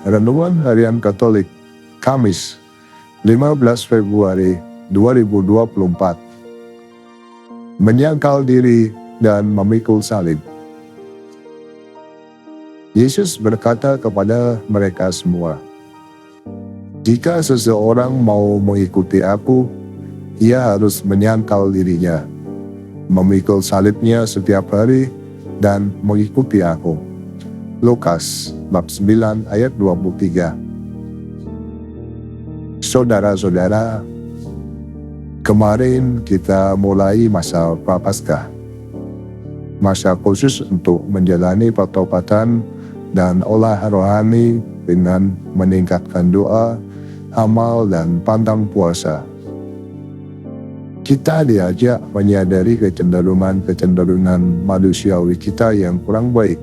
Renungan Harian Katolik, Kamis, 15 Februari 2024. Menyangkal diri dan memikul salib. Yesus berkata kepada mereka semua, "Jika seseorang mau mengikuti aku, ia harus menyangkal dirinya, memikul salibnya setiap hari, dan mengikuti aku." Lukas bab 9 ayat 23. Saudara-saudara, kemarin kita mulai masa Prapaskah, masa khusus untuk menjalani pertobatan dan olah rohani dengan meningkatkan doa, amal, dan pantang puasa. Kita diajak menyadari kecenderungan manusiawi kita yang kurang baik,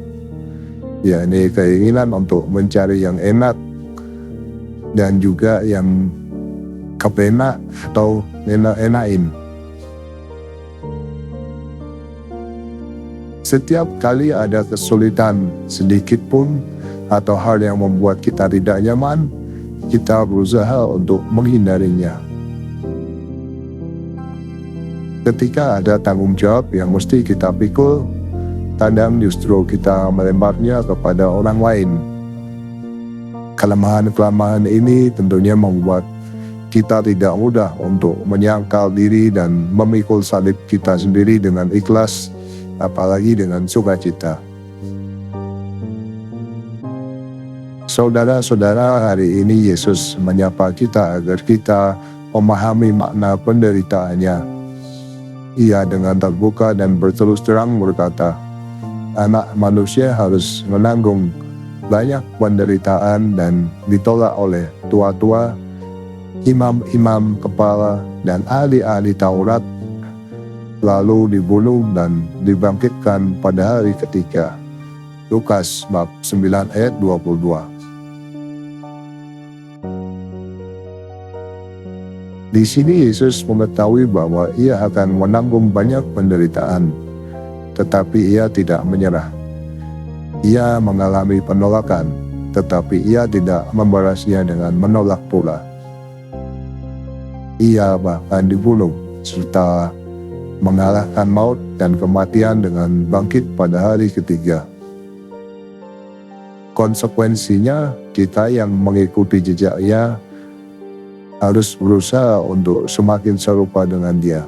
yakni keinginan untuk mencari yang enak dan juga yang kepenak atau enak-enakin. Setiap kali ada kesulitan sedikit pun atau hal yang membuat kita tidak nyaman, kita berusaha untuk menghindarinya. Ketika ada tanggung jawab yang mesti kita pikul, kadang justru kita melemparnya kepada orang lain. Kelemahan-kelemahan ini tentunya membuat kita tidak mudah untuk menyangkal diri dan memikul salib kita sendiri dengan ikhlas, apalagi dengan sukacita. Saudara-saudara, hari ini Yesus menyapa kita agar kita memahami makna penderitaannya. Ia dengan terbuka dan berterus terang berkata, Anak manusia harus menanggung banyak penderitaan dan ditolak oleh tua-tua, imam-imam kepala, dan ahli-ahli Taurat, lalu dibunuh dan dibangkitkan pada hari ketiga. Lukas bab 9 ayat 22. Di sini Yesus mengetahui bahwa ia akan menanggung banyak penderitaan, tetapi ia tidak menyerah. Ia mengalami penolakan, tetapi ia tidak membalasnya dengan menolak pula. Ia bahkan dibunuh, serta mengalahkan maut dan kematian dengan bangkit pada hari ketiga. Konsekuensinya, kita yang mengikuti jejaknya harus berusaha untuk semakin serupa dengan dia.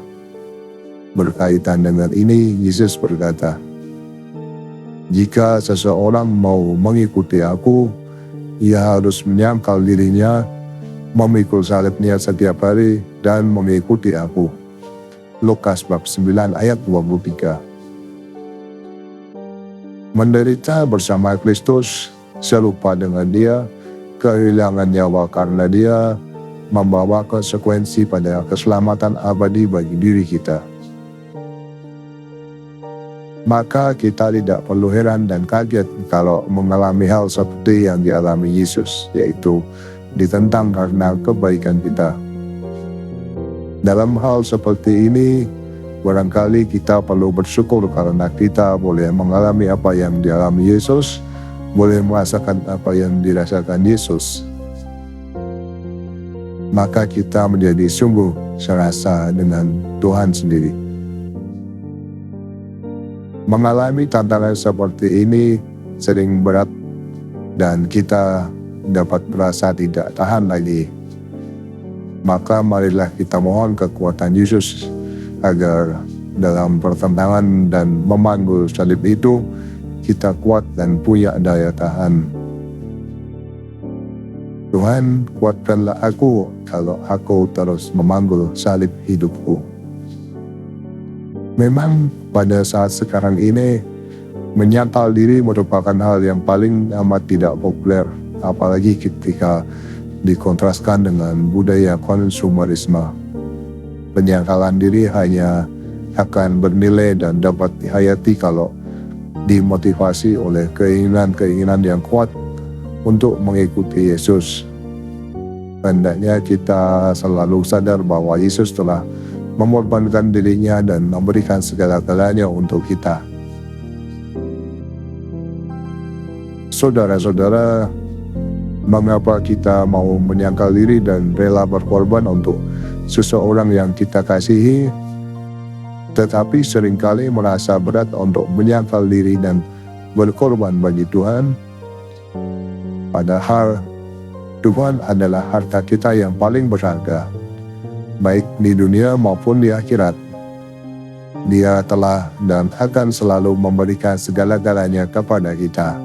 Berkaitan dengan ini, Yesus berkata, "Jika seseorang mau mengikuti aku, ia harus menyangkal dirinya, memikul salibnya setiap hari, dan mengikuti aku." Lukas bab 9 ayat 23. Menderita bersama Kristus, serupa dengan dia, kehilangan nyawa karena dia, membawa konsekuensi pada keselamatan abadi bagi diri kita. Maka kita tidak perlu heran dan kaget kalau mengalami hal seperti yang dialami Yesus, yaitu ditentang karena kebaikan kita. Dalam hal seperti ini, barangkali kita perlu bersyukur karena kita boleh mengalami apa yang dialami Yesus, boleh merasakan apa yang dirasakan Yesus. Maka kita menjadi sungguh serasa dengan Tuhan sendiri. Mengalami tantangan seperti ini sering berat dan kita dapat merasa tidak tahan lagi. Maka marilah kita mohon kekuatan Yesus agar dalam pertentangan dan memanggul salib itu kita kuat dan punya daya tahan. Tuhan, kuatkanlah aku kalau aku terus memanggul salib hidupku. Memang pada saat sekarang ini, menyangkal diri merupakan hal yang paling amat tidak populer, apalagi ketika dikontraskan dengan budaya konsumerisme. Penyangkalan diri hanya akan bernilai dan dapat dihayati kalau dimotivasi oleh keinginan-keinginan yang kuat untuk mengikuti Yesus. Hendaknya kita selalu sadar bahwa Yesus telah mengorbankan dirinya dan memberikan segala-galanya untuk kita. Saudara-saudara, Mengapa kita mau menyangkal diri dan rela berkorban untuk seseorang yang kita kasihi, tetapi seringkali merasa berat untuk menyangkal diri dan berkorban bagi Tuhan? Padahal Tuhan adalah harta kita yang paling berharga, baik di dunia maupun di akhirat. Dia telah dan akan selalu memberikan segala-galanya kepada kita.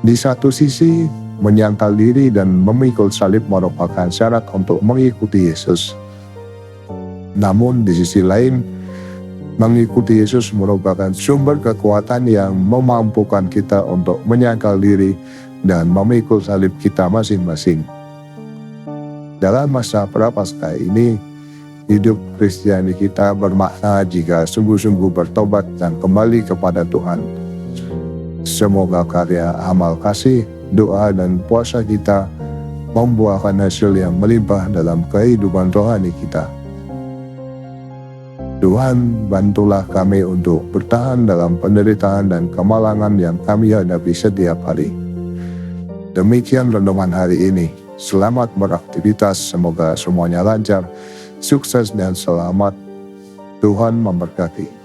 Di satu sisi, menyangkal diri dan memikul salib merupakan syarat untuk mengikuti Yesus. Namun di sisi lain, mengikuti Yesus merupakan sumber kekuatan yang memampukan kita untuk menyangkal diri dan memikul salib kita masing-masing. Dalam masa prapaskah ini, hidup Kristiani kita bermakna jika sungguh-sungguh bertobat dan kembali kepada Tuhan. Semoga karya amal kasih, doa dan puasa kita membuahkan hasil yang melimpah dalam kehidupan rohani kita. Tuhan, bantulah kami untuk bertahan dalam penderitaan dan kemalangan yang kami hadapi setiap hari. Demikian renungan hari ini. Selamat beraktivitas, semoga semuanya lancar, sukses dan selamat. Tuhan memberkati.